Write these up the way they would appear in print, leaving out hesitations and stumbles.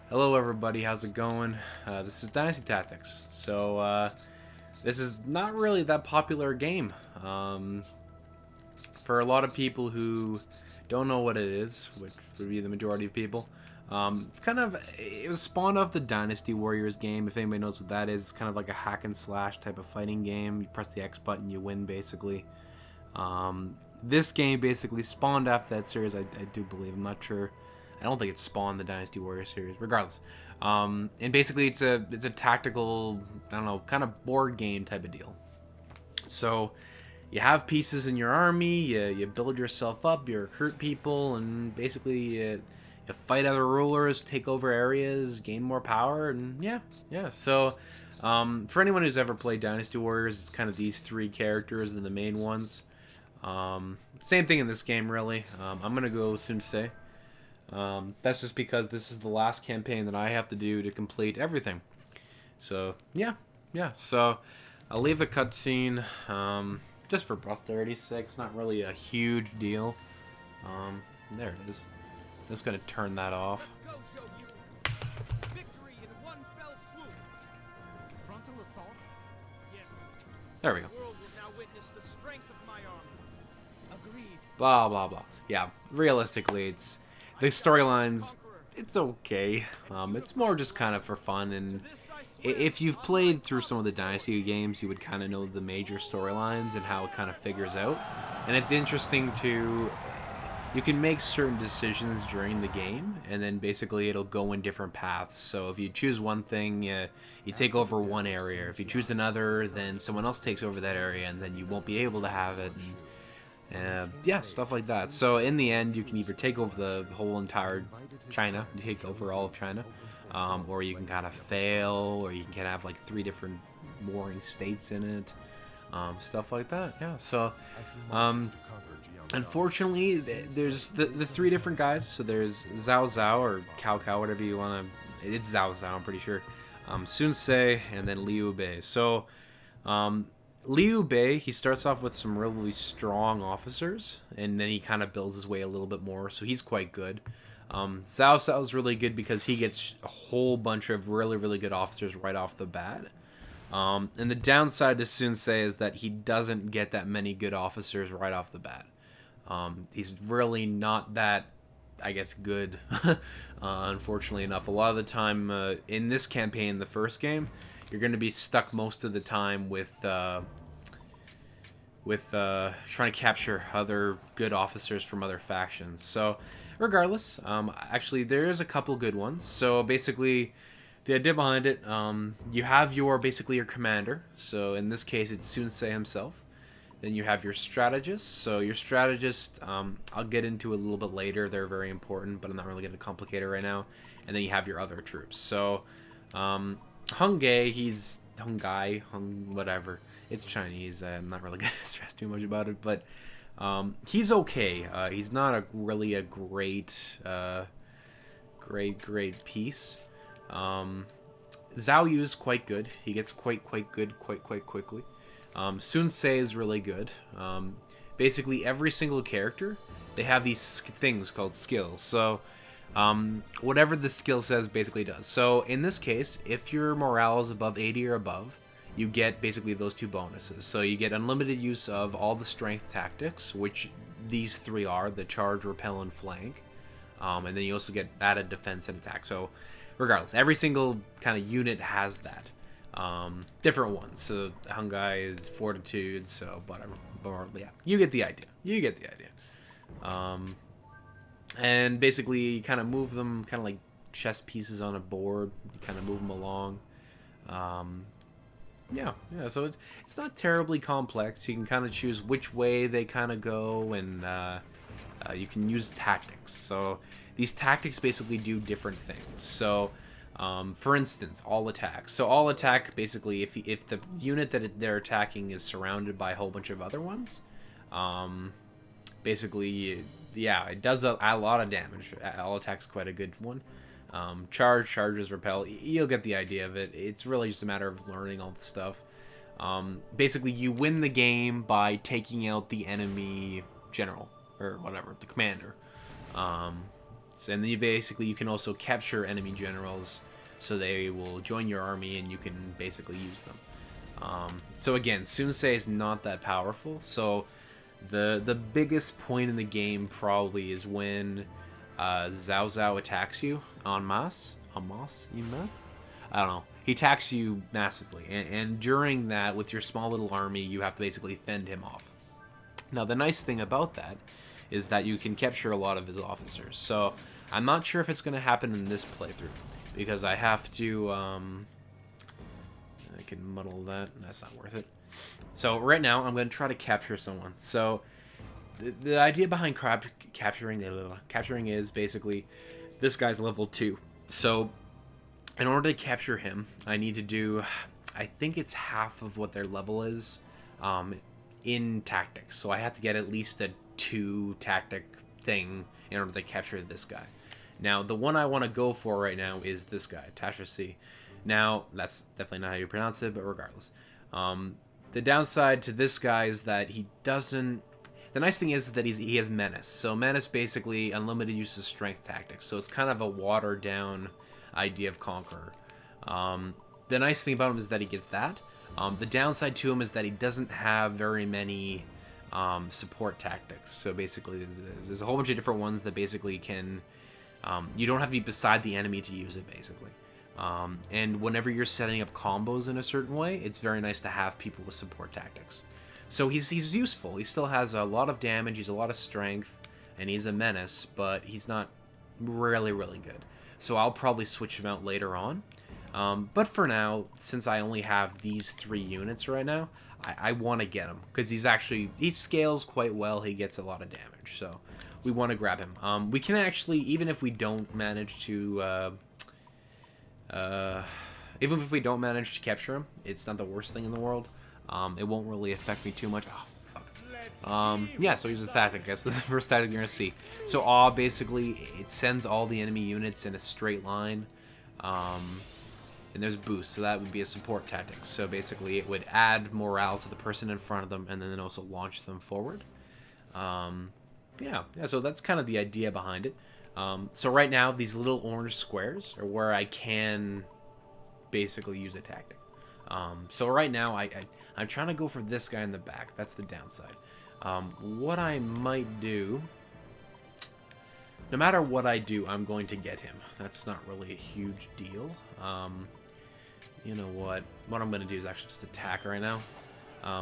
Hello everybody, how's it going? This is Dynasty Tactics. This is not really that popular game. For a lot of people who don't know what it is, which would be the majority of people, it was spawned off the Dynasty Warriors game. If anybody knows what that is, it's kind of like a hack and slash type of fighting game. You press the X button, you win basically. This game basically spawned after that series, I do believe. I'm not sure. I don't think it spawned the Dynasty Warriors series, regardless. And basically, it's a tactical, I don't know, kind of board game type of deal. So you have pieces in your army, you build yourself up, you recruit people, and basically you fight other rulers, take over areas, gain more power, and yeah. So for anyone who's ever played Dynasty Warriors, it's kind of these three characters are the main ones. Same thing in this game, really. I'm gonna go Sunsei. That's just because this is the last campaign that I have to do to complete everything. So, yeah. So, I'll leave the cutscene, just for posterity's sake. It's not really a huge deal. There it is. I'm just gonna turn that off. There we go. Blah, blah, blah. Yeah, realistically, the storylines, it's okay. It's more just kind of for fun, and if you've played through some of the Dynasty games, you would kind of know the major storylines and how it kind of figures out. And it's interesting you can make certain decisions during the game, and then basically it'll go in different paths. So if you choose one thing, you take over one area. If you choose another, then someone else takes over that area, and then you won't be able to have it. Yeah, stuff like that. So in the end, you can either take over the whole entire China, take over all of China, or you can kind of fail, or you can kind of have like 3 different warring states in it, stuff like that. Yeah. So, unfortunately, there's the 3 different guys. So there's Zhao Zhao or Cao Cao, whatever you want to. It's Zhao Zhao, I'm pretty sure. Sun Ce, and then Liu Bei. So, Liu Bei, he starts off with some really strong officers, and then he kind of builds his way a little bit more, so he's quite good. Zhao Zhao is really good because he gets a whole bunch of really, really good officers right off the bat. And the downside to Sun Ce is that he doesn't get that many good officers right off the bat. He's really not that, I guess, good, unfortunately enough. A lot of the time in this campaign, the first game, you're going to be stuck most of the time with trying to capture other good officers from other factions. So, regardless, actually there is a couple good ones. So basically, the idea behind it, you have your commander. So in this case, it's Sun Ce himself. Then you have your strategists. So your strategists, I'll get into a little bit later. They're very important, but I'm not really going to complicate it right now. And then you have your other troops. So Hung Gai, whatever. It's Chinese. I'm not really going to stress too much about it, but he's okay. He's not really a great piece. Zhao Yu is quite good. He gets quite good quite quickly. Sun Ce is really good. Basically, every single character, they have these things called skills. So whatever the skill says basically does. So in this case, if your morale is above 80 or above, you get basically those 2 bonuses. So you get unlimited use of all the strength tactics, which these 3 are, the charge, repel, and flank. And then you also get added defense and attack. So regardless, every single kind of unit has that. Different ones. So Hungai is fortitude, so whatever. But yeah, you get the idea. You get the idea. And basically, you kind of move them, kind of like chess pieces on a board. You kind of move them along. Yeah. So it's not terribly complex. You can kind of choose which way they kind of go, and you can use tactics. So these tactics basically do different things. So, for instance, all attack. So all attack basically, if the unit that they're attacking is surrounded by a whole bunch of other ones, basically, yeah, it does a lot of damage. All attack's quite a good one. Charges, repel. You'll get the idea of it. It's really just a matter of learning all the stuff. Basically, you win the game by taking out the enemy general or whatever, the commander. And then you can also capture enemy generals, so they will join your army and you can basically use them. So again, Sunsei is not that powerful. So the biggest point in the game probably is when Zhao Zhao attacks you en masse. I don't know. He attacks you massively, and during that, with your small little army, you have to basically fend him off. Now, the nice thing about that is that you can capture a lot of his officers. So I'm not sure if it's going to happen in this playthrough, because I have to, I can muddle that, that's not worth it. So right now, I'm going to try to capture someone. So the idea behind capturing is basically, this guy's level 2. So in order to capture him, I need to do, I think it's half of what their level is in tactics. So I have to get at least a 2 tactic thing in order to capture this guy. Now, the one I want to go for right now is this guy, Tasha C. Now, that's definitely not how you pronounce it, but regardless. The downside to this guy is that he doesn't... The nice thing is that he has Menace. So Menace basically unlimited use of strength tactics. So it's kind of a watered down idea of Conqueror. The nice thing about him is that he gets that. The downside to him is that he doesn't have very many support tactics. So basically there's a whole bunch of different ones that basically can... you don't have to be beside the enemy to use it, basically. And whenever you're setting up combos in a certain way, it's very nice to have people with support tactics. So he's useful. He still has a lot of damage, he's a lot of strength, and he's a menace, but he's not really good. So I'll probably switch him out later on. But for now, since I only have these 3 units right now, I want to get him, because he scales quite well, he gets a lot of damage, so we want to grab him. We can actually, even if we don't manage to... even if we don't manage to capture him, it's not the worst thing in the world. It won't really affect me too much. Oh, fuck. Yeah, so here's the tactic. That's the first tactic you're going to see. So Awe, basically, it sends all the enemy units in a straight line. And there's boost, so that would be a support tactic. So basically, it would add morale to the person in front of them, and then also launch them forward. Yeah, so that's kind of the idea behind it. So right now, these little orange squares are where I can basically use a tactic. So right now, I'm trying to go for this guy in the back. That's the downside. What I might do... No matter what I do, I'm going to get him. That's not really a huge deal. You know what? What I'm going to do is actually just attack right now.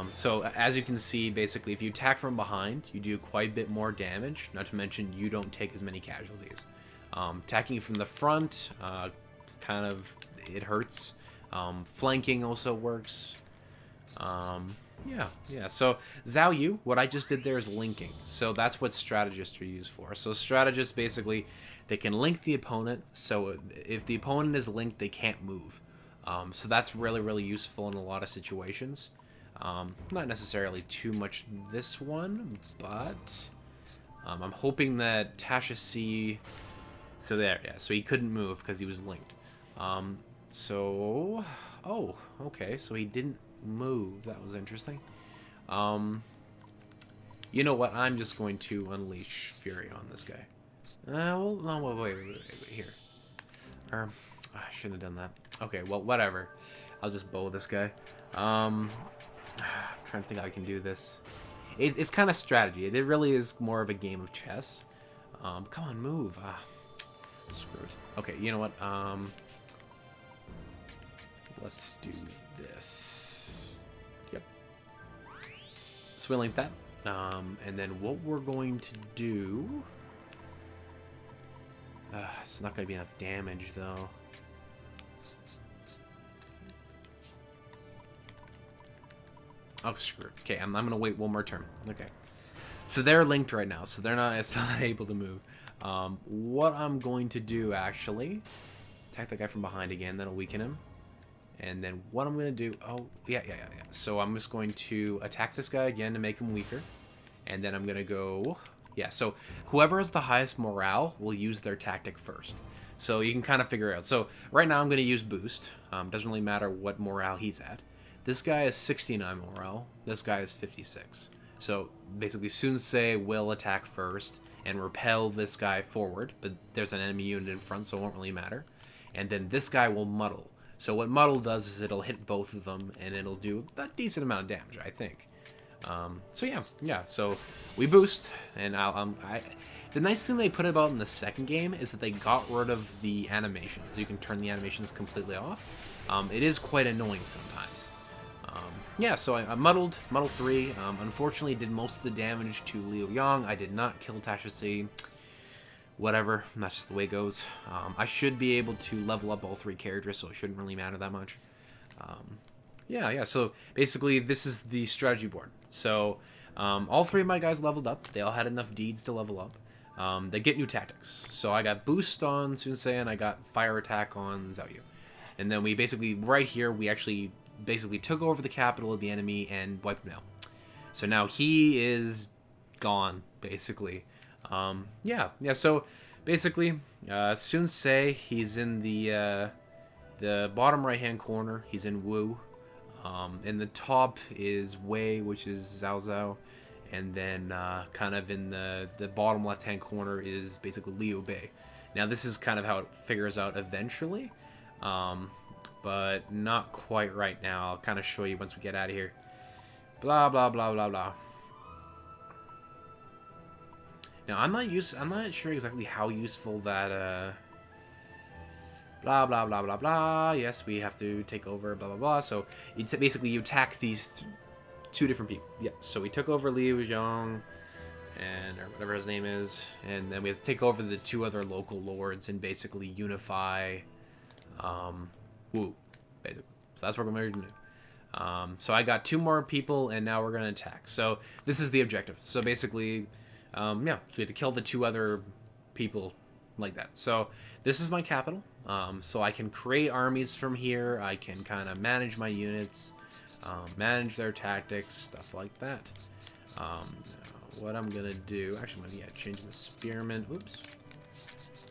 So as you can see, basically, if you attack from behind, you do quite a bit more damage. Not to mention, you don't take as many casualties. Attacking from the front, kind of, it hurts. Flanking also works. Yeah. So Zhao Yu, what I just did there is linking. So that's what strategists are used for. So strategists, basically, they can link the opponent. So if the opponent is linked, they can't move. So that's really useful in a lot of situations. Not necessarily too much this one, but I'm hoping that Tasha C... So there, yeah. So he couldn't move because he was linked. So... Oh, okay. So he didn't move. That was interesting. You know what? I'm just going to unleash Fury on this guy. Well, no, wait, here. I shouldn't have done that. Okay, well, whatever. I'll just bow this guy. I'm trying to think how I can do this. It's kind of strategy. It really is more of a game of chess. Come on, move. Screw it. Okay, you know what? let's do this. Yep. So we link that. And then what we're going to do... it's not going to be enough damage, though. Oh, screw it. Okay, I'm going to wait one more turn. Okay. So they're linked right now, so it's not able to move. What I'm going to do, actually... Attack that guy from behind again, that'll weaken him. And then what I'm going to do... Oh, yeah. So I'm just going to attack this guy again to make him weaker. And then I'm going to go... Yeah, so whoever has the highest morale will use their tactic first. So you can kind of figure it out. So right now I'm going to use boost. Doesn't really matter what morale he's at. This guy is 69 morale. This guy is 56. So basically Sunsei will attack first and repel this guy forward. But there's an enemy unit in front, so it won't really matter. And then this guy will muddle. So what muddle does is it'll hit both of them, and it'll do a decent amount of damage, I think. So yeah. So we boost, and the nice thing they put about in the second game is that they got rid of the animations. You can turn the animations completely off. It is quite annoying sometimes. Yeah, so I muddled 3. Unfortunately, did most of the damage to Liu Yang. I did not kill Tasha. Whatever, that's just the way it goes. I should be able to level up all 3 characters, so it shouldn't really matter that much. Yeah, so basically this is the strategy board. So all 3 of my guys leveled up. They all had enough deeds to level up. They get new tactics. So I got boost on Sunsei and I got fire attack on Xiaoyu. And then we basically, right here, we actually basically took over the capital of the enemy and wiped him out. So now he is gone, basically. Yeah, so basically, Sunsei, he's in the bottom right-hand corner. He's in Wu. In the top is Wei, which is Zhao Zhao. And then kind of in the bottom left-hand corner is basically Liu Bei. Now, this is kind of how it figures out eventually. But not quite right now. I'll kind of show you once we get out of here. Blah, blah, blah, blah, blah. Now, I'm not sure exactly how useful that, blah, blah, blah, blah, blah. Yes, we have to take over, blah, blah, blah. So, basically, you attack these 2 different people. Yeah, so we took over Liu Zhang, or whatever his name is, and then we have to take over the 2 other local lords and basically unify, Wu, basically. So that's what we're going to do. So I got 2 more people, and now we're going to attack. So this is the objective. So basically... yeah, so we have to kill the 2 other people like that. So this is my capital. So I can create armies from here. I can kind of manage my units, manage their tactics, stuff like that. What I'm going to do... Actually, I'm going to change the spearman. Oops.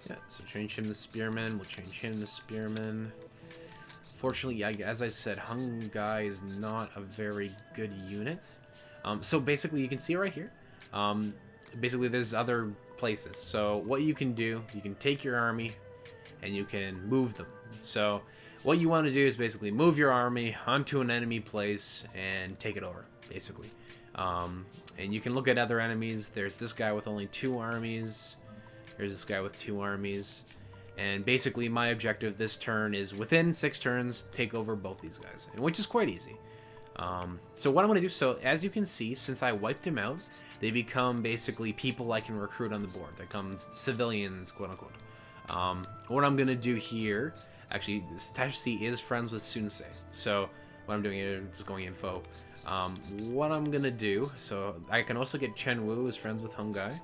Yeah, so change him to spearman. We'll change him to spearman. Fortunately, yeah, as I said, Hung Guy is not a very good unit. So basically, you can see right here. Basically, there's other places. So what you can do, you can take your army and you can move them. So what you want to do is basically move your army onto an enemy place and take it over, basically. And you can look at other enemies. There's this guy with only 2 armies. There's this guy with 2 armies. And basically, my objective this turn is within 6 turns, take over both these guys, which is quite easy. So what I'm going to do, so as you can see, since I wiped him out, they become basically people I can recruit on the board. They become civilians, quote unquote. What I'm going to do here, actually, Tasha is friends with Sunsei. So what I'm doing here is just going info. What I'm going to do, so I can also get Chen Wu as friends with Hung Guy.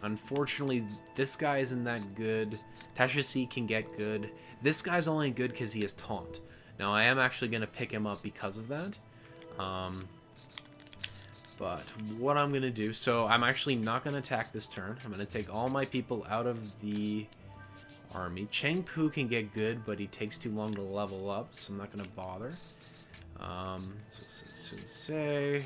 Unfortunately, this guy isn't that good. Tasha can get good. This guy's only good because he has taunt. Now, I am actually going to pick him up because of that. But what I'm going to do... So, I'm actually not going to attack this turn. I'm going to take all my people out of the army. Cheng Pu can get good, but he takes too long to level up, so I'm not going to bother. So, Sunsei...